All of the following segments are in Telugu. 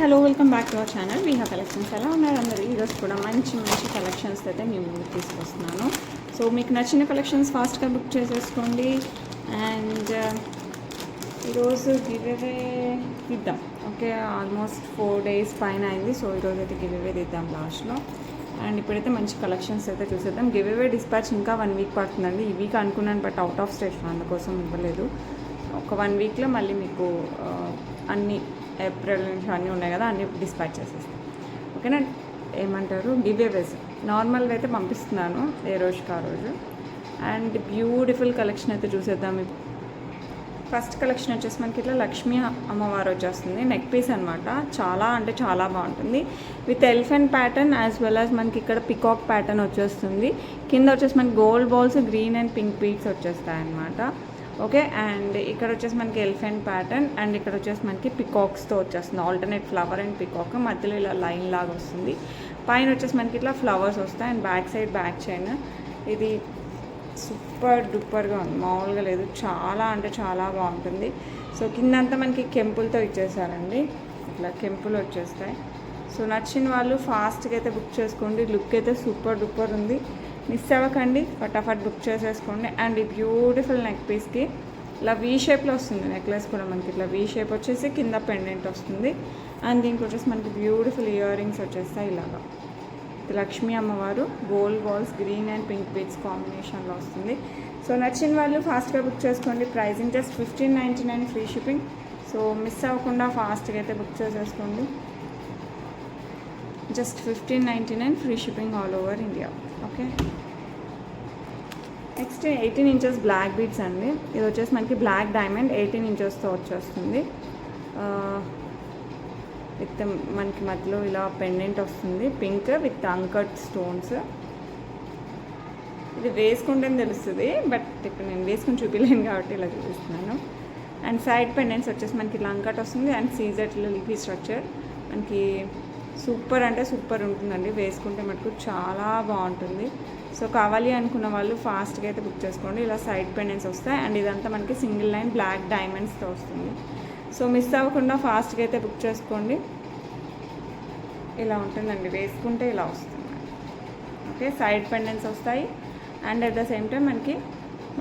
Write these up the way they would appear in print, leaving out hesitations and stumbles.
Hello welcome back to our channel Viha collections. ఎలా ఉన్నారు అందరూ? ఈరోజు కూడా మంచి మంచి కలెక్షన్స్ అయితే మీ ముందుకు తీసుకొస్తున్నాను. సో మీకు నచ్చిన కలెక్షన్స్ ఫాస్ట్గా బుక్ చేసేసుకోండి. అండ్ ఈరోజు గివ్ అవే ఇద్దాం. ఓకే, ఆల్మోస్ట్ 4 days పైన అయింది. సో ఈరోజు అయితే గివ్ అవే ఇద్దాం లాస్ట్లో. అండ్ ఇప్పుడైతే మంచి కలెక్షన్స్ అయితే చూసేద్దాం. గివ్ అవే డిస్పాచ్ ఇంకా 1 week పడుతుందండి. ఈ వీక్ అనుకున్నాను, బట్ అవుట్ ఆఫ్ స్టేషన్ అందుకోసం ఇవ్వలేదు. ఒక 1 weekలో మళ్ళీ మీకు అన్ని ఏప్రిల్ నుంచి అన్నీ ఉన్నాయి కదా, అన్నీ డిస్పాచ్ చేసేస్తాను. ఓకేనా? ఏమంటారు, గివ్ అవేస్ నార్మల్గా అయితే పంపిస్తున్నాను ఏ రోజుకి ఆ రోజు. అండ్ బ్యూటిఫుల్ కలెక్షన్ అయితే చూసేద్దాం. ఫస్ట్ కలెక్షన్ వచ్చేసి మనకి ఇట్లా లక్ష్మీ అమ్మవారు వచ్చేస్తుంది. నెక్ పీస్ అనమాట. చాలా అంటే చాలా బాగుంటుంది. With elephant pattern as well as మనకి ఇక్కడ పికాక్ ప్యాటర్న్ వచ్చేస్తుంది. కింద వచ్చేసి మనకి gold balls, green and pink beads వచ్చేస్తాయి అన్నమాట. ఓకే, అండ్ ఇక్కడ వచ్చేసి మనకి ఎలిఫెంట్ ప్యాటర్న్, అండ్ ఇక్కడ వచ్చేసి మనకి పికాక్స్తో వచ్చేస్తుంది. ఆల్టర్నేట్ ఫ్లవర్ అండ్ పికాక్ మధ్యలో ఇలా లైన్ లాగా వస్తుంది. పైన వచ్చేసి మనకి ఇట్లా ఫ్లవర్స్ వస్తాయి. And back side back chain. ఇది సూపర్ డూపర్గా ఉంది, మామూలుగా లేదు. చాలా అంటే చాలా బాగుంటుంది. సో కిందంతా మనకి కెంపులతో ఇచ్చేసారండి. ఇట్లా కెంపులు వచ్చేస్తాయి. సో నచ్చిన వాళ్ళు ఫాస్ట్గా అయితే బుక్ చేసుకోండి. లుక్ అయితే సూపర్ డూపర్ ఉంది. మిస్ అవ్వకండి, ఫటాఫట్ బుక్ చేసేసుకోండి. అండ్ ఈ బ్యూటిఫుల్ నెక్ పీస్కి ఇలా వీ షేప్లో వస్తుంది. నెక్లెస్ కూడా మనకి ఇట్లా వీ షేప్ వచ్చేసి కింద పెండెంట్ వస్తుంది. అండ్ దీనికి వచ్చేసి మనకి బ్యూటిఫుల్ ఇయర్ రింగ్స్ వచ్చేస్తాయి ఇలాగా. లక్ష్మీ అమ్మవారు gold balls, green and pink beads కాంబినేషన్లో వస్తుంది. సో నచ్చిన వాళ్ళు ఫాస్ట్గా బుక్ చేసుకోండి. Pricing just 1599 free shipping. So miss అవ్వకుండా ఫాస్ట్గా అయితే బుక్ చేసేసుకోండి. Just 1599 free shipping all over India. Okay, next 18 inches black beads అండి. ఇది వచ్చేసి మనకి బ్లాక్ డైమండ్ 18 inchesతో వచ్చేస్తుంది. విత్ మనకి మధ్యలో ఇలా పెండెంట్ వస్తుంది, పింక్ విత్ అంకట్ స్టోన్స్. ఇది వేసుకుంటేనే తెలుస్తుంది, బట్ ఇప్పుడు నేను వేసుకుని చూపించలేను కాబట్టి ఇలా చూపిస్తున్నాను. అండ్ సైడ్ పెండెంట్స్ వచ్చేసి మనకి ఇలా అంకట్ వస్తుంది. అండ్ సీజెట్లో లీఫీ స్ట్రక్చర్ మనకి సూపర్ అంటే సూపర్ ఉంటుందండి. వేసుకుంటే మటుకు చాలా బాగుంటుంది. సో కావాలి అనుకున్న వాళ్ళు ఫాస్ట్గా అయితే బుక్ చేసుకోండి. ఇలా సైడ్ పెండెంట్స్ వస్తాయి. అండ్ ఇదంతా మనకి సింగిల్ లైన్ బ్లాక్ డైమండ్స్తో వస్తుంది. సో మిస్ అవ్వకుండా ఫాస్ట్గా అయితే బుక్ చేసుకోండి. ఇలా ఉంటుందండి, వేసుకుంటే ఇలా వస్తుంది. ఓకే, సైడ్ పెండెంట్స్ వస్తాయి. And at the same time మనకి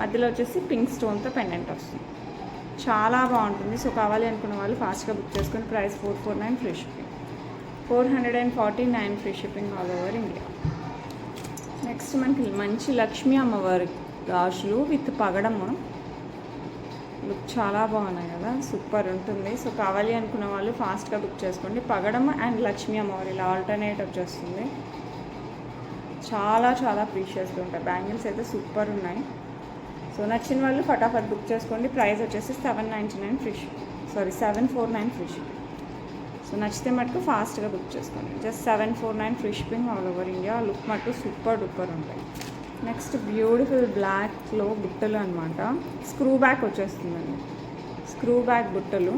మధ్యలో వచ్చేసి పింక్ స్టోన్తో పెండెంట్ వస్తుంది. చాలా బాగుంటుంది. సో కావాలి అనుకున్న వాళ్ళు ఫాస్ట్గా బుక్ చేసుకొని. Price 449 free shipping, 449 free shipping all over India. Next మనకి మంచి లక్ష్మీ అమ్మవారి గాజులు విత్ పగడము. లుక్ చాలా బాగున్నాయి కదా, సూపర్ ఉంటుంది. సో కావాలి అనుకున్న వాళ్ళు ఫాస్ట్గా బుక్ చేసుకోండి. పగడము అండ్ లక్ష్మీ అమ్మవారి ఇలా ఆల్టర్నేట్ వచ్చేస్తుంది. చాలా చాలా ప్రీషియస్గా ఉంటాయి. బ్యాంగిల్స్ అయితే సూపర్ ఉన్నాయి. సో నచ్చిన వాళ్ళు ఫటాఫట్ బుక్ చేసుకోండి. ప్రైస్ వచ్చేసి 799 free shipping, 749 free shipping. So నచ్చితే మటుకు ఫాస్ట్గా బుక్ చేసుకోండి. Just 749 free shipping all over India. Look మటుకు సూపర్ డూపర్ ఉంటాయి. నెక్స్ట్ బ్యూటిఫుల్ బ్లాక్లో బుట్టలు అనమాట. స్క్రూ బ్యాక్ వచ్చేస్తుందండి, స్క్రూ బ్యాక్ బుట్టలు.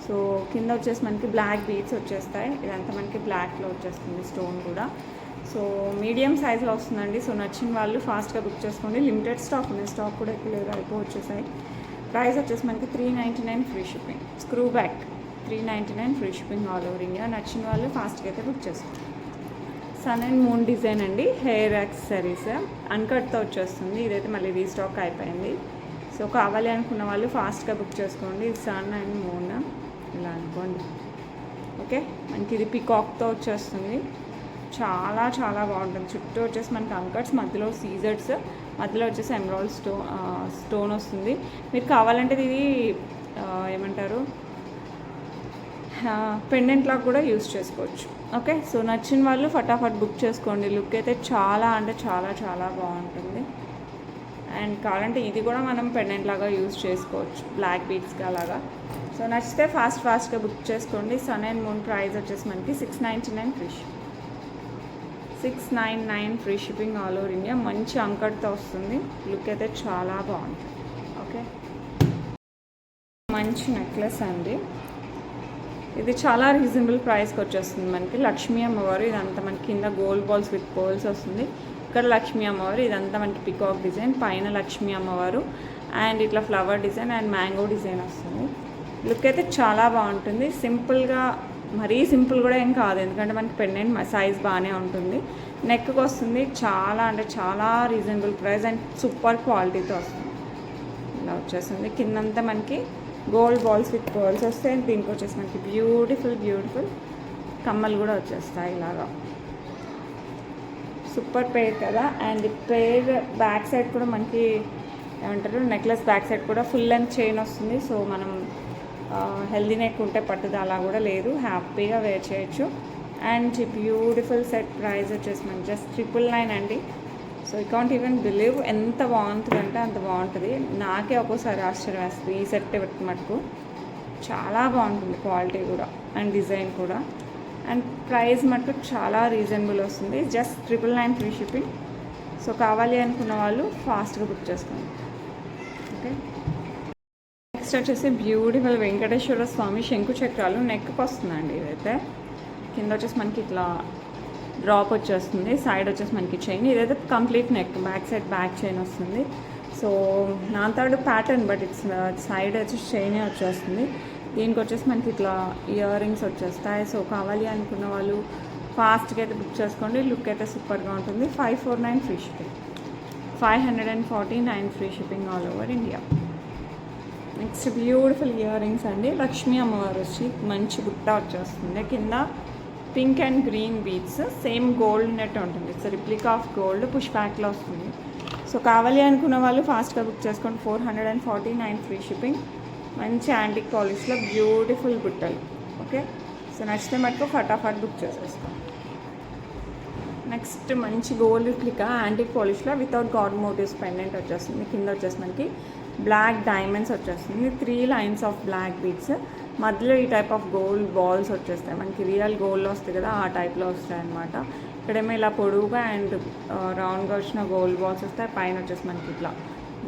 సో కింద వచ్చేసి మనకి బ్లాక్ బీడ్స్ వచ్చేస్తాయి. ఇదంతా మనకి బ్లాక్లో వచ్చేస్తుంది, స్టోన్ కూడా. సో మీడియం సైజ్లో వస్తుందండి. సో నచ్చిన వాళ్ళు ఫాస్ట్గా బుక్ చేసుకోండి. లిమిటెడ్ స్టాక్ ఉన్నాయి, స్టాక్ కూడా ఎక్కువ లేదు, అయిపోవచ్చేసాయి. ప్రైస్ వచ్చేసి మనకి 399 free shipping. Screw back 399 free shipping all over India. నచ్చిన వాళ్ళు ఫాస్ట్గా అయితే బుక్ చేసుకోండి. సన్ అండ్ మూన్ డిజైన్ అండి, హెయిర్ యాక్సెసరీస్ అన్కట్తో వచ్చేస్తుంది. ఇదైతే మళ్ళీ రీస్టాక్ అయిపోయింది. సో కావాలి అనుకున్న వాళ్ళు ఫాస్ట్గా బుక్ చేసుకోండి. సన్ అండ్ మూన్ ఇలా అనుకోండి. ఓకే, మనకి ఇది పికాక్తో వచ్చేస్తుంది. చాలా చాలా బాగుంటుంది. చుట్టూ వచ్చేసి మనకి అంకట్స్, మధ్యలో సీజర్స్, మధ్యలో వచ్చేసి ఎమరాల్డ్ స్టోన్ వస్తుంది. మీరు కావాలంటే ఇది ఏమంటారు, పెండెంట్ లాగా కూడా యూస్ చేసుకోవచ్చు. ఓకే, సో నచ్చిన వాళ్ళు ఫటాఫట్ బుక్ చేసుకోండి. లుక్ అయితే చాలా అంటే చాలా చాలా బాగుంటుంది. అండ్ కావాలంటే ఇది కూడా మనం పెండెంట్ లాగా యూస్ చేసుకోవచ్చు, బ్లాక్ బీడ్స్గా అలాగా. సో నచ్చితే ఫాస్ట్గా బుక్ చేసుకోండి. సన్ అండ్ మూన్ ప్రైస్ వచ్చేసి మనకి 699 free shipping, 699 free shipping all over India. మంచి అంకట్తో వస్తుంది. లుక్ అయితే చాలా బాగుంటుంది. ఓకే, మంచి నెక్లెస్ అండి. ఇది చాలా రీజనబుల్ ప్రైస్కి వచ్చేస్తుంది. మనకి లక్ష్మీ అమ్మవారు ఇదంతా మనకి కింద గోల్డ్ బాల్స్ విత్ పోల్స్ వస్తుంది. ఇక్కడ లక్ష్మీ అమ్మవారు ఇదంతా మనకి పికాక్ డిజైన్, పైన లక్ష్మీ అమ్మవారు అండ్ ఇట్లా flower design and mango design వస్తుంది. లుక్ అయితే చాలా బాగుంటుంది. సింపుల్గా మరీ సింపుల్ కూడా ఏం కాదు, ఎందుకంటే మనకి పెండెంట్ సైజ్ బాగానే ఉంటుంది. నెక్కి వస్తుంది, చాలా అంటే చాలా రీజనబుల్ ప్రైస్ అండ్ సూపర్ క్వాలిటీతో వస్తుంది. ఇలా వచ్చేస్తుంది. కిందంతా మనకి గోల్డ్ బాల్స్ విత్ పర్ల్స్ వస్తాయి. అండ్ దీనికి వచ్చేసి మనకి బ్యూటిఫుల్ కమ్మలు కూడా వచ్చేస్తాయి ఇలాగా. సూపర్ పేర్ కదా. అండ్ పేర్ బ్యాక్ సైడ్ కూడా మనకి ఏమంటారు, నెక్లెస్ బ్యాక్ సైడ్ కూడా ఫుల్ లెంత్ చైన్ వస్తుంది. సో మనం హెల్దీ నెక్ ఉంటే పట్టుదల అలా కూడా లేదు, హ్యాపీగా వేర్ చేయొచ్చు. అండ్ బ్యూటిఫుల్ సెట్ ప్రైస్ వచ్చేసి మనకి జస్ట్ 999 అండి. So you can't even believe ఎంత బాగుంటుంది అంటే అంత బాగుంటుంది. నాకే ఒక్కోసారి ఆశ్చర్యం వేస్తుంది ఈ సెట్ మటుకు. చాలా బాగుంటుంది క్వాలిటీ కూడా అండ్ డిజైన్ కూడా. అండ్ ప్రైస్ మటుకు చాలా రీజనబుల్ వస్తుంది. Just 999 free shipping. సో కావాలి అనుకున్న వాళ్ళు ఫాస్ట్గా బుక్ చేసుకోండి. ఓకే, నెక్స్ట్ వచ్చేసి బ్యూటిఫుల్ వెంకటేశ్వర స్వామి శంకు చక్రాలు నెక్కి వస్తుందండి. ఇదైతే కింద వచ్చేసి మనకి ఇట్లా డ్రాప్ వచ్చేస్తుంది, సైడ్ వచ్చేసి మనకి చైన్. ఇదైతే complete neck, back side back chain వస్తుంది. సో నా third pattern, but it's side వచ్చేసి చైనే వచ్చేస్తుంది. దీనికి వచ్చేసి మనకి ఇట్లా ఇయర్ రింగ్స్ వచ్చేస్తాయి. సో కావాలి అనుకున్న వాళ్ళు ఫాస్ట్గా అయితే బుక్ చేసుకోండి. లుక్ అయితే సూపర్గా ఉంటుంది. 549 free shipping, 549 free shipping all over India. Next beautiful earrings అండి. లక్ష్మీ అమ్మవారు వచ్చి మంచి బుట్ట వచ్చేస్తుంది. కింద pink and green beads, same gold net ఉంటుంది. It's replica of gold, push బ్యాక్లో వస్తుంది. సో కావాలి అనుకున్న వాళ్ళు ఫాస్ట్గా బుక్ చేసుకోండి. 449 ఫ్రీ షిప్పింగ్. మంచి యాంటిక్ పాలిష్లో బ్యూటిఫుల్ బుట్టలు. ఓకే, సో నచ్చితే మటుకు ఫటాఫట్ బుక్ చేసేస్తాం. నెక్స్ట్ మంచి గోల్డ్ రిప్లికా యాంటిక్ పాలిష్లో వితౌట్ గాడ్ మోటివ్స్ పెండెంట్ వచ్చేస్తుంది. కింద వచ్చేసి మనకి బ్లాక్ డైమండ్స్ వచ్చేస్తుంది. 3 లైన్స్ ఆఫ్ బ్లాక్ బీడ్స్, మధ్యలో ఈ టైప్ ఆఫ్ గోల్డ్ బాల్స్ వచ్చేస్తాయి. మనకి రియల్ గోల్డ్లో వస్తాయి కదా, ఆ టైప్లో వస్తాయి అనమాట. ఇక్కడేమో ఇలా పొడవుగా అండ్ రౌండ్గా వచ్చిన గోల్డ్ బాల్స్ వస్తాయి. పైన వచ్చేసి మనకి ఇట్లా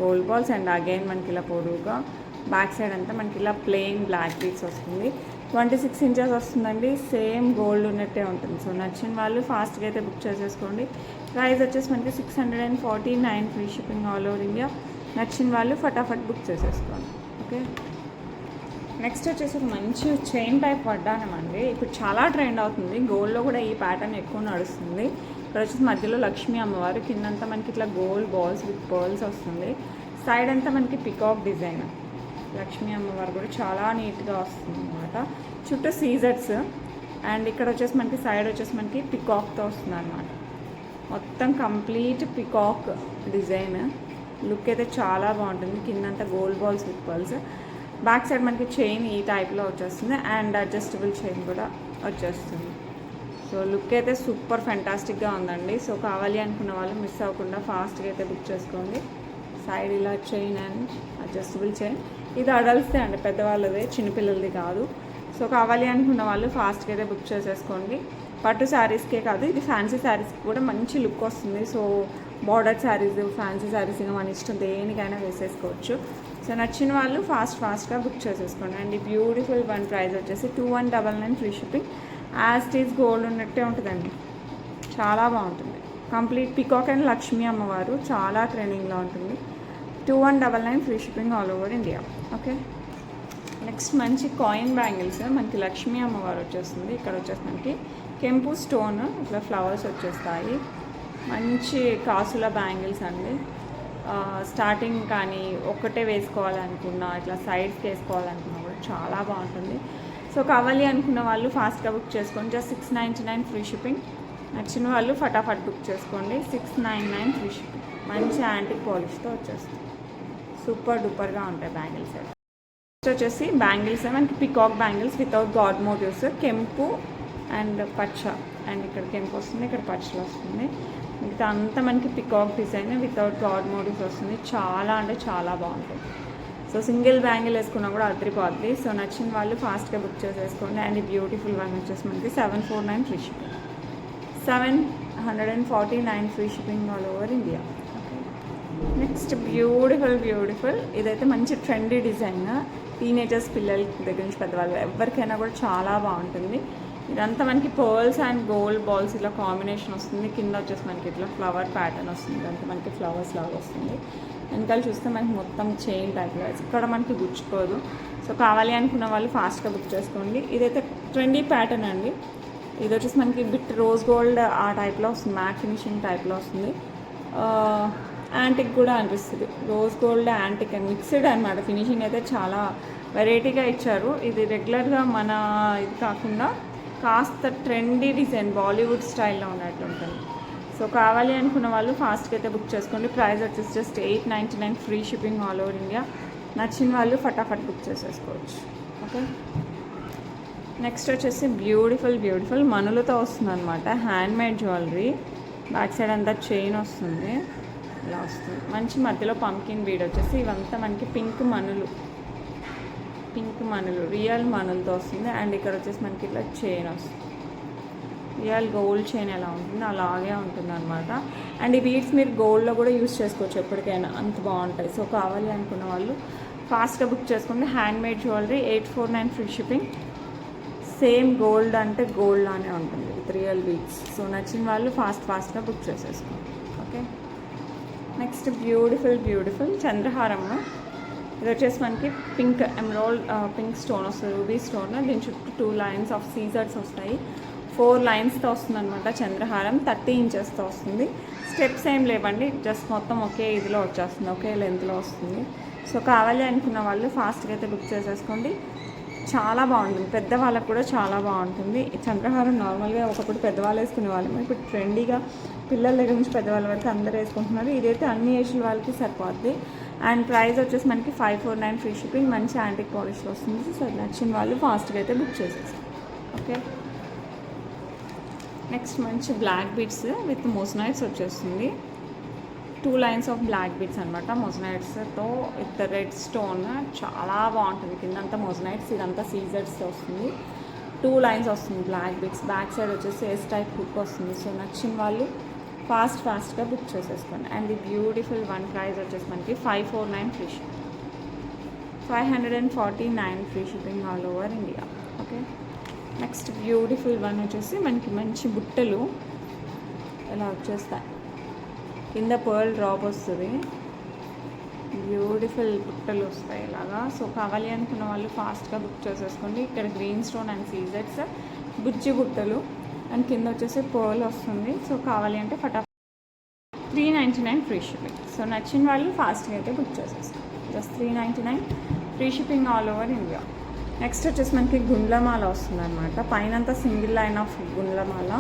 గోల్డ్ బాల్స్ అండ్ అగైన్ మనకి ఇలా పొడవుగా. బ్యాక్ సైడ్ అంతా మనకి ఇలా ప్లెయిన్ బ్లాక్ బీడ్స్ వస్తుంది. 26 ఇంచెస్ వస్తుందండి. సేమ్ గోల్డ్ ఉన్నట్టే ఉంటుంది. సో నచ్చిన వాళ్ళు ఫాస్ట్గా అయితే బుక్ చేసేసుకోండి. ప్రైస్ వచ్చేసి మనకి 649 free shipping all over India. నచ్చిన వాళ్ళు ఫటాఫట్ బుక్ చేసేసుకోండి. ఓకే, నెక్స్ట్ వచ్చేసి ఒక మంచి చైన్ టైప్ వడ్డానం అండి. ఇప్పుడు చాలా ట్రెండ్ అవుతుంది. గోల్డ్లో కూడా ఈ ప్యాటర్న్ ఎక్కువ నడుస్తుంది. ఇక్కడ వచ్చేసి మధ్యలో లక్ష్మీ అమ్మవారు, కిందంతా మనకి ఇట్లా గోల్డ్ బాల్స్ విత్ పర్ల్స్ వస్తుంది. సైడ్ అంతా మనకి పికాక్ డిజైన్. లక్ష్మీ అమ్మవారు కూడా చాలా నీట్గా వస్తుంది అనమాట. చుట్టూ సీజర్స్ అండ్ ఇక్కడ వచ్చేసి మనకి సైడ్ వచ్చేసి మనకి పికాక్తో వస్తుంది అనమాట. మొత్తం కంప్లీట్ పికాక్ డిజైన్. లుక్ అయితే చాలా బాగుంటుంది. కిందంతా gold balls with pearls. Back side మనకి చైన్ ఈ టైప్లో వచ్చేస్తుంది అండ్ అడ్జస్టబుల్ చైన్ కూడా వచ్చేస్తుంది. సో లుక్ అయితే సూపర్ ఫెంటాస్టిక్గా ఉందండి. సో కావాలి అనుకున్న వాళ్ళు మిస్ అవ్వకుండా ఫాస్ట్గా అయితే బుక్ చేసుకోండి. సైడ్ ఇలా చైన్ అండ్ అడ్జస్టబుల్ చైన్. ఇది అడల్ట్స్దే అండి, పెద్దవాళ్ళదే, చిన్నపిల్లలది కాదు. సో కావాలి అనుకున్న వాళ్ళు ఫాస్ట్గా అయితే బుక్ చేసేసుకోండి. పట్టు శారీస్కే కాదు, ఇది ఫ్యాన్సీ శారీస్కి కూడా మంచి లుక్ వస్తుంది. So border saris, fancy saris ఇంకా మన ఇష్టం దేనికైనా వేసేసుకోవచ్చు. సో నచ్చిన వాళ్ళు ఫాస్ట్గా బుక్ చేసేసుకోండి. అండ్ ఈ బ్యూటిఫుల్ వన్ ప్రైస్ వచ్చేసి 2199 free shipping. As it is gold ఉన్నట్టే ఉంటుందండి. చాలా బాగుంటుంది. కంప్లీట్ పికాక్ అండ్ లక్ష్మీ అమ్మవారు చాలా ట్రెండింగ్లో ఉంటుంది. 2199 free shipping all over India. Okay, next మంచి కాయిన్ బ్యాంగిల్స్. మనకి లక్ష్మీ అమ్మవారు వచ్చేస్తుంది. ఇక్కడ వచ్చేసి మనకి కెంపు స్టోన్ ఇట్లా ఫ్లవర్స్ వచ్చేస్తాయి. మంచి కాసుల బ్యాంగిల్స్ అండి. స్టార్టింగ్ కానీ ఒక్కటే వేసుకోవాలనుకున్నా, ఇట్లా సైడ్స్కి వేసుకోవాలనుకున్నా కూడా చాలా బాగుంటుంది. సో కావాలి అనుకున్న వాళ్ళు ఫాస్ట్గా బుక్ చేసుకోండి. Just 699 free shipping. నచ్చిన వాళ్ళు ఫటాఫట్ బుక్ చేసుకోండి. 699 ఫ్రీ షిప్పింగ్. మంచి యాంటిక్ పాలిష్తో వచ్చేస్తుంది. సూపర్ డూపర్గా ఉంటాయి బ్యాంగిల్స్. నెక్స్ట్ వచ్చేసి బ్యాంగిల్స్ మనకి peacock bangles without god motifs, కెంపు అండ్ పచ్చ. అండ్ ఇక్కడ కెంపు వస్తుంది, ఇక్కడ పచ్చలు వస్తుంది. మిగతా అంతా మనకి peacock design without god motifs వస్తుంది. చాలా అంటే చాలా బాగుంటుంది. సో సింగిల్ బ్యాంగిల్ వేసుకున్నా కూడా అదిరిపోద్ది. సో నచ్చిన వాళ్ళు ఫాస్ట్గా బుక్ చేసేసుకోండి. అండ్ ఈ బ్యూటిఫుల్ వన్ వచ్చేసి మనకి 749 free shipping, 749 free shipping all over India. Next beautiful ఇదైతే మంచి ట్రెండీ డిజైన్. టీనేజర్స్ పిల్లల దగ్గర నుంచి పెద్దవాళ్ళు ఎవరికైనా కూడా చాలా బాగుంటుంది. ఇదంతా మనకి పర్ల్స్ అండ్ గోల్డ్ బాల్స్ ఇలా కాంబినేషన్ వస్తుంది. కింద వచ్చేసి మనకి ఇట్లా ఫ్లవర్ ప్యాటర్న్ వస్తుంది. ఇదంతా మనకి ఫ్లవర్స్ లాగా వస్తుంది. వెనకాల చూస్తే మనకి మొత్తం చైన్ టైప్లో ఇక్కడ మనకి గుచ్చుకోదు. సో కావాలి అనుకున్న వాళ్ళు ఫాస్ట్గా బుక్ చేసుకోండి. ఇదైతే ట్రెండీ ప్యాటర్న్ అండి. ఇది వచ్చేసి మనకి బిట్ రోజ్ గోల్డ్ ఆ టైప్లో వస్తుంది, మ్యాట్ ఫినిషింగ్ టైప్లో వస్తుంది. యాంటిక్ కూడా అనిపిస్తుంది. Rose gold antique and mixed అనమాట. ఫినిషింగ్ అయితే చాలా వెరైటీగా ఇచ్చారు. ఇది రెగ్యులర్గా మన ఇది కాకుండా కాస్త ట్రెండీ డిజైన్ బాలీవుడ్ స్టైల్లో ఉన్నట్టు ఉంటుంది. సో కావాలి అనుకున్న వాళ్ళు ఫాస్ట్గా అయితే బుక్ చేసుకోండి. ప్రైస్ వచ్చేసి just $8.99 free shipping all over India. నచ్చిన వాళ్ళు ఫటాఫట్ బుక్ చేసేసుకోవచ్చు. ఓకే, నెక్స్ట్ వచ్చేసి బ్యూటిఫుల్ మనులతో వస్తుంది అనమాట. Handmade jewellery. బ్యాక్ సైడ్ అంతా చైన్ వస్తుంది, ఇలా వస్తుంది. మంచి మధ్యలో పంకిన్ బీడ్ వచ్చేసి ఇవంతా మనకి పింక్ మనులు రియల్ మనులతో వస్తుంది. అండ్ ఇక్కడ వచ్చేసి మనకి ఇట్లా చైన్ వస్తుంది. రియల్ గోల్డ్ చైన్ ఎలా ఉంటుంది అలాగే ఉంటుంది అనమాట. అండ్ ఈ బీడ్స్ మీరు గోల్డ్లో కూడా యూస్ చేసుకోవచ్చు ఎప్పటికైనా, అంత బాగుంటాయి. సో కావాలి అనుకున్న వాళ్ళు ఫాస్ట్గా బుక్ చేసుకోండి. Handmade jewellery $849 free shipping. Same gold అంటే గోల్డ్ లానే ఉంటుంది విత్ రియల్ బీడ్స్. సో నచ్చిన వాళ్ళు ఫాస్ట్గా బుక్ చేసేసుకోండి. ఓకే, నెక్స్ట్ బ్యూటిఫుల్ చంద్రహారము. ఇది వచ్చేసి మనకి పింక్ ఎమరాల్డ్ పింక్ స్టోన్ వస్తుంది, రూబీ స్టోన్. దీని చుట్టూ 2 లైన్స్ ఆఫ్ సీజర్స్ వస్తాయి. 4 లైన్స్తో వస్తుంది అనమాట చంద్రహారం. 30 ఇంచెస్తో వస్తుంది. స్టెప్స్ ఏం లేవండి, జస్ట్ మొత్తం ఒకే ఇదిలో వచ్చేస్తుంది, ఒకే లెంత్లో వస్తుంది. సో కావాలి అనుకున్న వాళ్ళు ఫాస్ట్గా అయితే బుక్ చేసేసుకోండి. చాలా బాగుంటుంది, పెద్దవాళ్ళకు కూడా చాలా బాగుంటుంది. ఈ చంద్రహారం నార్మల్గా ఒకప్పుడు పెద్దవాళ్ళు వేసుకునే వాళ్ళం, ఇప్పుడు ట్రెండీగా పిల్లల దగ్గర నుంచి పెద్దవాళ్ళ వరకు అందరూ వేసుకుంటున్నారు. ఇదైతే అన్ని ఏజ్ల వాళ్ళకి సరిపోద్ది. అండ్ ప్రైస్ వచ్చేసి మనకి $549 ఫ్రీ షిప్పింగ్. మంచి యాంటిక్ పాలిష్లో వస్తుంది. సో నచ్చిన వాళ్ళు ఫాస్ట్గా అయితే బుక్ చేసేస్తారు. ఓకే, నెక్స్ట్ మంచి బ్లాక్ బీడ్స్ విత్ మోజనైట్స్ వచ్చేస్తుంది. 2 లైన్స్ ఆఫ్ బ్లాక్ బీడ్స్ అనమాట మోజనైట్స్తో విత్ రెడ్ స్టోన్. చాలా బాగుంటుంది. కిందంతా మోజనైట్స్, ఇదంతా సీజర్స్తో వస్తుంది. 2 లైన్స్ వస్తుంది బ్లాక్ బీడ్స్. బ్యాక్ సైడ్ వచ్చేసి ఎస్ టైప్ హుక్ వస్తుంది. సో నచ్చిన వాళ్ళు ఫాస్ట్గా బుక్ చేసేసుకోండి. అండ్ ఈ బ్యూటిఫుల్ వన్ ప్రైస్ వచ్చేసి మనకి $549 free shipping. $549 free shipping all over India. Okay, next beautiful one వచ్చేసి మనకి మంచి బుట్టలు ఇలా వచ్చేస్తాయి. కింద పర్ల్ డ్రాప్ వస్తుంది. బ్యూటిఫుల్ బుట్టలు వస్తాయి ఇలాగా. సో కావాలి అనుకున్న వాళ్ళు ఫాస్ట్గా బుక్ చేసేసుకోండి. ఇక్కడ గ్రీన్ స్టోన్ అండ్ సీజర్స్ బుజ్జి బుట్టలు అండ్ కింద వచ్చేసి పర్ల్ వస్తుంది. సో కావాలి అంటే ఫటాఫట్ $399 ఫ్రీ షిప్పింగ్. సో నచ్చిన వాళ్ళు ఫాస్ట్గా అయితే బుక్ చేసేసుకోండి. Just $399 free shipping all over India. Next వచ్చేసి మనకి గుండ్లమాల వస్తుంది అనమాట. పైనంతా సింగిల్ లైన్ ఆఫ్ గుండ్లమాల.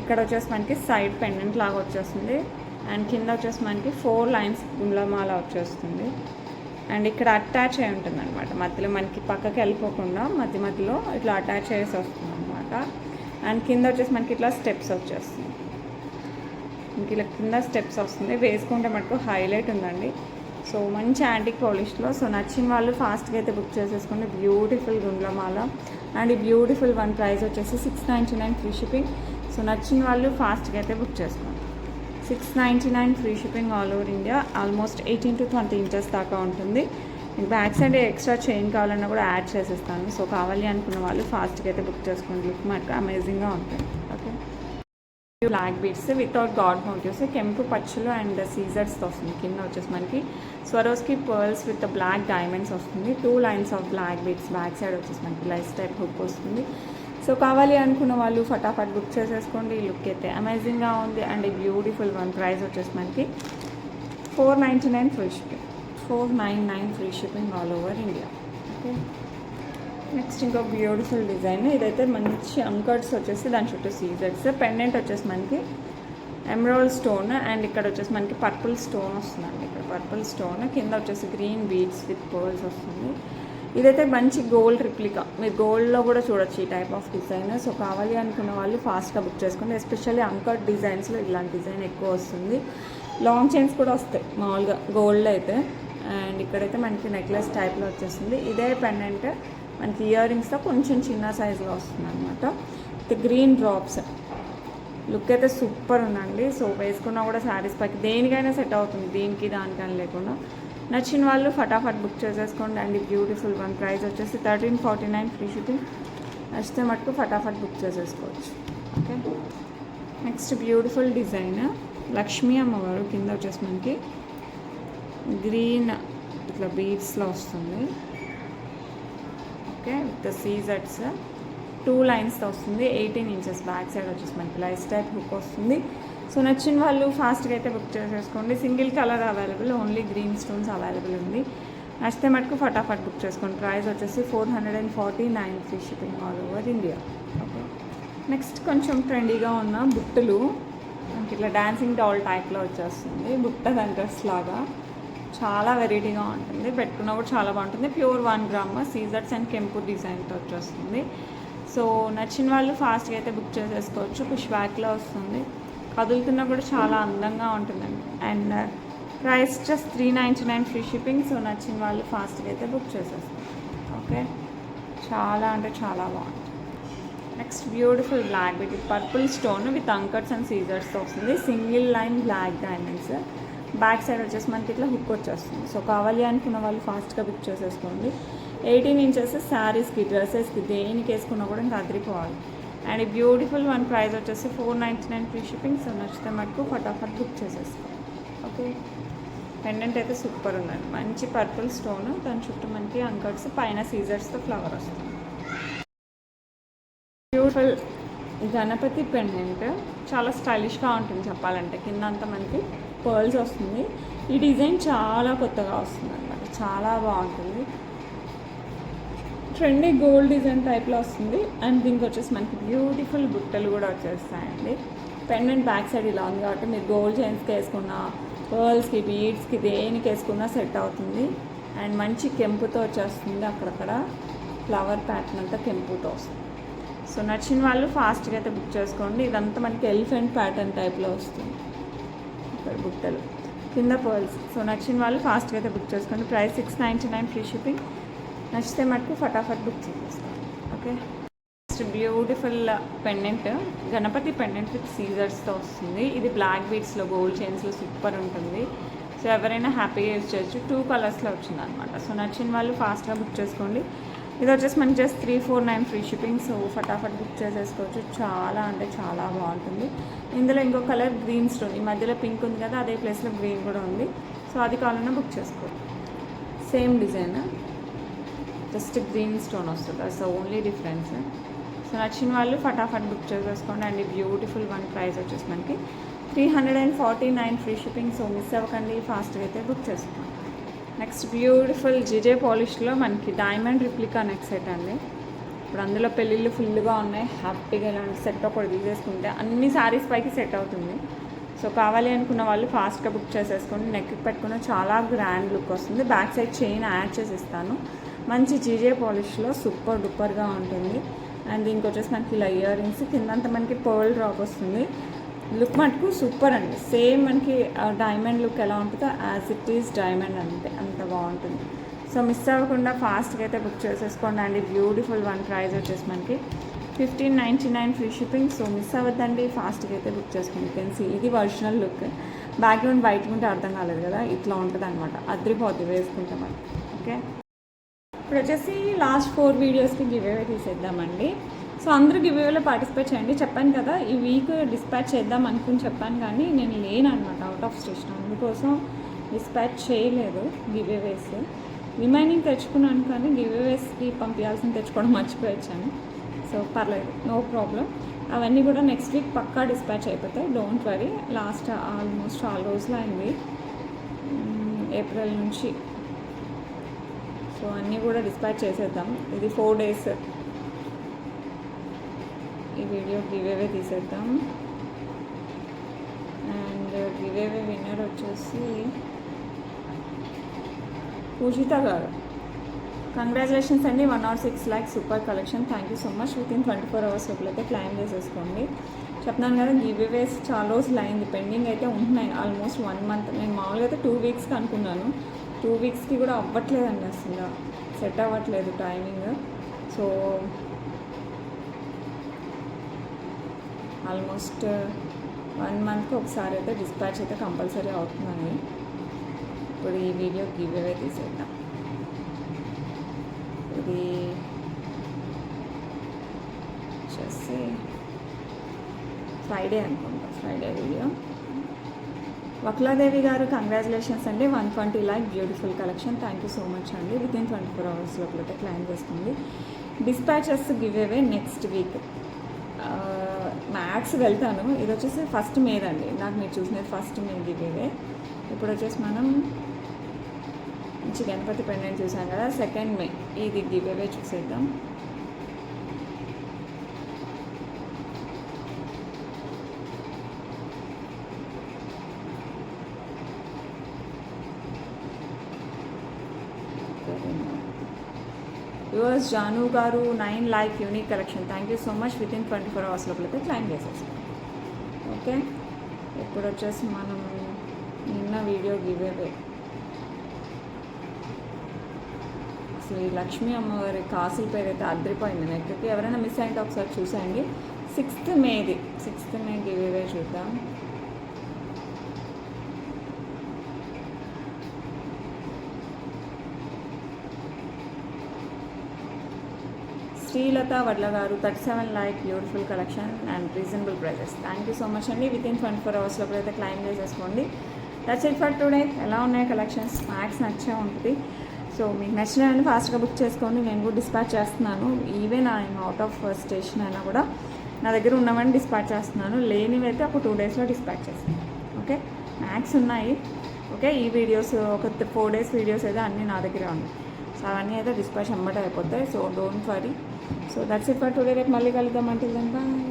ఇక్కడ వచ్చేసి మనకి సైడ్ పెండెంట్ లాగా వచ్చేస్తుంది. అండ్ కింద వచ్చేసి మనకి 4 లైన్స్ గుండ్లమాల వచ్చేస్తుంది. అండ్ ఇక్కడ అటాచ్ అయి ఉంటుంది అనమాట. మధ్యలో మనకి పక్కకి వెళ్ళిపోకుండా మధ్యలో ఇట్లా అటాచ్ చేసి వస్తుంది అనమాట. అండ్ కింద వచ్చేసి మనకి ఇట్లా స్టెప్స్ వచ్చేస్తుంది. ఇంక ఇలా కింద స్టెప్స్ వస్తుంది. వేసుకుంటే మటుకు హైలైట్ ఉందండి. సో మంచి యాంటిక్ పాలిష్లో. సో నచ్చిన వాళ్ళు ఫాస్ట్గా అయితే బుక్ చేసేసుకోండి. బ్యూటిఫుల్ గుండ్లమాల. అండ్ ఈ బ్యూటిఫుల్ వన్ ప్రైస్ వచ్చేసి $699 ఫ్రీ షిప్పింగ్. సో నచ్చిన వాళ్ళు ఫాస్ట్గా అయితే బుక్ చేసుకోండి. $699 free shipping all over India. Almost 18 to 20 inches దాకా ఉంటుంది. మీకు బ్యాక్ సైడ్ ఎక్స్ట్రా చైన్ కావాలన్నా కూడా యాడ్ చేసేస్తాను. సో కావాలి అనుకున్న వాళ్ళు ఫాస్ట్గా అయితే బుక్ చేసుకోండి. లుక్ మనకు అమేజింగ్గా ఉంటుంది. Okay, black beads without god motifs, కెంపు పచ్చులు అండ్ సీజర్స్తో వస్తుంది. కింద వచ్చేసి మనకి Swarovski pearls with black diamonds వస్తుంది. 2 lines of black beads. Back side వచ్చేసి మనకి లైస్ టైప్ హుక్ వస్తుంది. సో కావాలి అనుకున్న వాళ్ళు ఫటాఫట్ బుక్ చేసేసుకోండి. లుక్ అయితే అమేజింగ్గా ఉంది. అండ్ ఈ బ్యూటిఫుల్ వన్ ప్రైస్ వచ్చేసి మనకి $499 free shipping. $499 free shipping all over India. Okay, next ఇంకో బ్యూటిఫుల్ డిజైన్. ఇదైతే మంచి అంకర్డ్స్ వచ్చేసి దాని చుట్టూ సీజర్స్. పెండెంట్ వచ్చేసి మనకి ఎమరాల్డ్ స్టోన్ అండ్ ఇక్కడ వచ్చేసి మనకి పర్పుల్ స్టోన్ వస్తుందండి. ఇక్కడ పర్పుల్ స్టోన్, కింద వచ్చేసి గ్రీన్ బీడ్స్ విత్ పర్ల్స్ వస్తుంది. ఇదైతే మంచి గోల్డ్ రిప్లికా. మీరు గోల్డ్లో కూడా చూడొచ్చు ఈ టైప్ ఆఫ్ డిజైన్. సో కావాలి అనుకున్న వాళ్ళు ఫాస్ట్గా బుక్ చేసుకోండి. ఎస్పెషల్లీ అంకర్డ్ డిజైన్స్లో ఇలాంటి డిజైన్ ఎక్కువ వస్తుంది. లాంగ్ చైన్స్ కూడా వస్తాయి మామూలుగా గోల్డ్ అయితే. అండ్ ఇక్కడైతే మనకి నెక్లెస్ టైప్లో వచ్చేస్తుంది. ఇదే పెండెంట్ మనకి ఇయర్ రింగ్స్తో కొంచెం చిన్న సైజులో వస్తుంది అనమాట. With green drops. లుక్ అయితే సూపర్ ఉందండి. సో వేసుకున్నా కూడా శారీస్ పైకి దేనికైనా సెట్ అవుతుంది, దీనికి దానికని లేకుండా. నచ్చిన వాళ్ళు ఫటాఫట్ బుక్ చేసేసుకోండి. అండ్ ఈ బ్యూటిఫుల్ వన్ ప్రైస్ వచ్చేసి $1349 ఫ్రీ షిప్పింగ్. నచ్చితే మటుకు ఫటాఫట్ బుక్ చేసేసుకోవచ్చు. Okay, next beautiful design Lakshmi అమ్మవారు కింద వచ్చేసి మనకి గ్రీన్ ఇట్లా బీడ్స్లో వస్తుంది. ఓకే, విత్ సీజర్స్ 2 లైన్స్తో వస్తుంది. 18 ఇంచెస్ బ్యాక్ సైడ్ వచ్చేసి మనకి లైస్ టైప్ హుక్ వస్తుంది. సో నచ్చిన వాళ్ళు ఫాస్ట్గా అయితే బుక్ చేసేసుకోండి. Single colour available, only green stones available ఉంది. నచ్చితే మటుకు ఫటాఫట్ బుక్ చేసుకోండి. ప్రైస్ వచ్చేసి 449 free shipping all over India. Okay, next కొంచెం ట్రెండీగా ఉన్న బుట్టలు మనకి ఇట్లా డాన్సింగ్ డాల్ టైప్లో వచ్చేస్తుంది. బుట్ట డ్రెస్ లాగా చాలా వెరైటీగా ఉంటుంది, పెట్టుకున్నా కూడా చాలా బాగుంటుంది. ప్యూర్ 1 గ్రామ్ సీజర్స్ అండ్ కెంపు డిజైన్తో వచ్చేస్తుంది. సో నచ్చిన వాళ్ళు ఫాస్ట్గా అయితే బుక్ చేసేసుకోవచ్చు. పుష్ బ్యాక్లో వస్తుంది, కదులుతున్నా కూడా చాలా అందంగా ఉంటుందండి. And price just 399 free shipping. So నచ్చిన వాళ్ళు ఫాస్ట్గా అయితే బుక్ చేసేస్తారు. ఓకే, చాలా అంటే చాలా బాగుంటుంది. Next beautiful black with purple stone with anchors and సీజర్స్తో వస్తుంది. Single line black diamonds, back side వచ్చేసి మనకి ఇట్లా హుక్ వచ్చేస్తుంది. సో కావాలి అనుకున్న వాళ్ళు ఫాస్ట్గా బుక్ చేసేసుకోండి. 18 ఇంచెస్ శారీస్కి, డ్రెస్సెస్కి, దేనికి వేసుకున్నా కూడా ఇంకా అదిరిపోవాలి. అండ్ ఈ బ్యూటిఫుల్ వన్ ప్రైస్ వచ్చేసి 499 ఫ్రీ షిప్పింగ్. సో నచ్చితే మటుకు ఫటాఫట్ బుక్ చేసేసుకోండి. ఓకే, పెండెంట్ అయితే సూపర్ ఉందండి, మంచి పర్పుల్ స్టోన్, దాని చుట్టూ మనకి అంకర్స్, పైన సీజర్స్తో ఫ్లవర్ వస్తుంది. బ్యూటిఫుల్ గణపతి పెండెంట్ చాలా స్టైలిష్గా ఉంటుంది చెప్పాలంటే. కింద అంతా మనకి పర్ల్స్ వస్తుంది. ఈ డిజైన్ చాలా కొత్తగా వస్తుంది అనమాట, చాలా బాగుంటుంది. ట్రెండీ గోల్డ్ డిజైన్ టైప్లో వస్తుంది. అండ్ దీనికి వచ్చేసి మనకి బ్యూటిఫుల్ బుట్టలు కూడా వచ్చేస్తాయండి. పెండెంట్ బ్యాక్ సైడ్ ఇలా ఉంది కాబట్టి మీరు గోల్డ్ చైన్స్కి వేసుకున్న, పర్ల్స్కి, బీడ్స్కి, దేనికి వేసుకున్నా సెట్ అవుతుంది. అండ్ మంచి కెంపుతో వచ్చేస్తుంది, అక్కడక్కడ ఫ్లవర్ ప్యాటర్న్ అంతా కెంపుతో వస్తుంది. సో నచ్చిన వాళ్ళు ఫాస్ట్గా అయితే బుక్ చేసుకోండి. ఇదంతా మనకి ఎలిఫెంట్ ప్యాటర్న్ టైప్లో వస్తుంది, ఇక్కడ బుట్టలు, కింద పర్ల్స్. సో నచ్చిన వాళ్ళు ఫాస్ట్గా అయితే బుక్ చేసుకోండి. Price 699 free shipping. నచ్చితే మటుకు ఫటాఫట్ బుక్ చేసేస్తాను. Okay, next beautiful pendant Ganapati pendant with సీజర్స్తో వస్తుంది. ఇది బ్లాక్ బీడ్స్లో గోల్డ్ చైన్స్లో సూపర్ ఉంటుంది. సో ఎవరైనా హ్యాపీగా యూజ్ చేయొచ్చు. 2 కలర్స్లో వచ్చింది అనమాట. సో నచ్చిన వాళ్ళు ఫాస్ట్గా బుక్ చేసుకోండి. ఇది వచ్చేసి మనకి జస్ట్ 349 ఫ్రీ షిప్పింగ్. సో ఫటాఫట్ బుక్ చేసేసుకోవచ్చు. చాలా అంటే చాలా బాగుంటుంది. ఇందులో ఇంకో కలర్ గ్రీన్ స్టోన్, ఈ మధ్యలో పింక్ ఉంది కదా, అదే ప్లేస్లో గ్రీన్ కూడా ఉంది. సో అది కావాలన్నా బుక్ చేసుకోవచ్చు. Same design, just green stone వస్తుంది, అస్ ఓన్లీ డిఫరెన్స్. సో నచ్చిన వాళ్ళు ఫటాఫట్ బుక్ చేసేసుకోండి. అండ్ ఈ బ్యూటిఫుల్ వన్ ప్రైస్ వచ్చేసి మనకి 349 ఫ్రీ షిప్పింగ్. సో మిస్ అవ్వకండి, ఫాస్ట్గా అయితే బుక్ చేసుకోండి. నెక్స్ట్ బ్యూటిఫుల్ జిజే పాలిష్లో మనకి డైమండ్ రిప్లికా నెక్ సెట్ అండి. ఇప్పుడు అందులో పెళ్ళిళ్ళు ఫుల్గా ఉన్నాయి. హ్యాపీగా ఇలాంటి సెట్ ఒకటి తీసేసుకుంటే అన్ని శారీస్ పైకి సెట్ అవుతుంది. సో కావాలి అనుకున్న వాళ్ళు ఫాస్ట్గా బుక్ చేసేసుకోండి. నెక్కి పెట్టుకున్న చాలా గ్రాండ్ లుక్ వస్తుంది. బ్యాక్ సైడ్ చైన్ యాడ్ చేసి ఇస్తాను. మంచి జీజే పాలిష్లో సూపర్ డూపర్గా ఉంటుంది. అండ్ దీనికి వచ్చేసి మనకి ఇలా ఇయర్ రింగ్స్, కిందంతా మనకి పర్ల్ డ్రాప్ వస్తుంది. లుక్ మటుకు సూపర్ అండి. సేమ్ మనకి డైమండ్ లుక్ ఎలా ఉంటుందో యాజ్ ఇట్ ఈస్ డైమండ్ అంతే, అంత బాగుంటుంది. సో మిస్ అవ్వకుండా ఫాస్ట్గా అయితే బుక్ చేసేసుకోండి. అండి బ్యూటిఫుల్ వన్ ప్రైస్ వచ్చేసి మనకి 1599 ఫ్రీ షిప్పింగ్. సో మిస్ అవ్వద్దండి, ఫాస్ట్గా అయితే బుక్ చేసుకోండి. కెన్సీ ఇది ఒరిజినల్ లుక్, బ్యాక్గ్రౌండ్ వైట్ ఉంటే అర్థం కాలేదు కదా, ఇట్లా ఉంటుంది అనమాట, అద్రిపోద్ది వేసుకుంటాం అది. ఓకే, ఇప్పుడు వచ్చేసి లాస్ట్ 4 వీడియోస్కి గివ్ అవే తీసేద్దామండి. సో అందరూ గివ్ అవేలో పార్టిసిపేట్ చేయండి. చెప్పాను కదా ఈ వీక్ డిస్పాచ్ చేద్దాం అనుకుని చెప్పాను, కానీ నేను లేను అనమాట, అవుట్ ఆఫ్ స్టేషన్, అందుకోసం డిస్పాచ్ చేయలేదు గివ్ అవేస్. రిమైనింగ్ తెచ్చుకున్నాను కానీ గివ్ అవేస్కి పంపించాల్సింది తెచ్చుకోవడం మర్చిపోయాను. సో పర్లేదు, నో ప్రాబ్లం. అవన్నీ కూడా నెక్స్ట్ వీక్ పక్కా డిస్పాచ్ అయిపోతాయి, డోంట్ వరీ. లాస్ట్ ఆల్మోస్ట్ 4 రోజులు అయింది, ఏప్రిల్ నుంచి. సో అన్నీ కూడా డిస్పాచ్ చేసేద్దాం. ఇది 4 డేస్. ఈ వీడియో గివ్ అవే తీసేద్దాం. అండ్ గివ్ అవే విన్నర్ వచ్చేసి పూజిత గారు. కంగ్రాచులేషన్స్ అండి, 106 lakhs super collection. Thank you so much. Within 24 hours లోపల అయితే క్లైమ్ చేసేసుకోండి. చెప్తున్నాను కదా గివ్ అవేస్ చాలా రోజులు అయింది, పెండింగ్ అయితే ఉంటున్నాయి ఆల్మోస్ట్ 1 month. నేను మామూలుగా అయితే 2 weeksకి అనుకున్నాను, 2 weeksకి కూడా అవ్వట్లేదండి, అసలు సెట్ అవ్వట్లేదు టైమింగ్. సో ఆల్మోస్ట్ 1 monthకి ఒకసారి అయితే డిస్పాచ్ అయితే కంపల్సరీ అవుతుందండి. ఇప్పుడు ఈ వీడియో గివ్ అవే తీసేద్దాం. ఇది వచ్చేసి ఫ్రైడే అనుకుంటా, ఫ్రైడే వీడియో. వక్లాదేవి గారు కంగ్రాచులేషన్స్ అండి, 120 like beautiful collection. Thank you so much అండి. వితిన్ 24 hours లోపల క్లైమ్ చేసుకోండి. Dispatches give away next week. Maths వెళ్తాను. ఇది వచ్చేసి ఫస్ట్ మేదండి, నాకు మీరు చూసినది ఫస్ట్ మే గివ్ అవే. ఇప్పుడు వచ్చేసి మనం మంచి గణపతి పెండెంట్ చూసాం కదా, సెకండ్ మే ఇది గివ్ అవే చూసేద్దాం. యువర్స్ జాను గారు 9 like unique collection. Thank you so much. Within 24 hours లోపలైతే క్లైమ్ చేసేస్తాం. ఓకే, ఇప్పుడు వచ్చేసి మనం నిన్న వీడియో గివ్ అవే. అసలు ఈ లక్ష్మీ అమ్మవారి కాసుల పేరు అయితే అద్దరిపోయింది నెక్కి. ఎవరైనా మిస్ అయింటే ఒకసారి చూసేయండి. 6th మేది, 6th may give away చూద్దాం. శ్రీలత వడ్ల గారు 37 like beautiful collection and reasonable prices. Thank you so much అండి. వితిన్ 24 hours లోపల అయితే క్లైమ్ చేసేసుకోండి. That's it for today. ఎలా ఉన్నాయి కలెక్షన్స్? మ్యాక్స్ నచ్చే ఉంటుంది. సో మీకు నచ్చినవన్నీ ఫాస్ట్గా బుక్ చేసుకోండి. నేను కూడా డిస్పాచ్ చేస్తున్నాను. Even I'm out of station అయినా కూడా నా దగ్గర ఉన్నవన్నీ డిస్పాచ్ చేస్తున్నాను. లేనివి అయితే ఒక 2 daysలో డిస్పాచ్ చేస్తాను. ఓకే, మ్యాక్స్ ఉన్నాయి. ఓకే, ఈ వీడియోస్ ఒక 4 days వీడియోస్ అయితే అన్నీ నా దగ్గరే ఉన్నాయి. సో అవన్నీ అయితే డిస్పాచ్ అమ్మట అయిపోతాయి. So don't worry. So that's it for today. రేపు మళ్ళీ కలుద్దాం. అంటే బాయ్.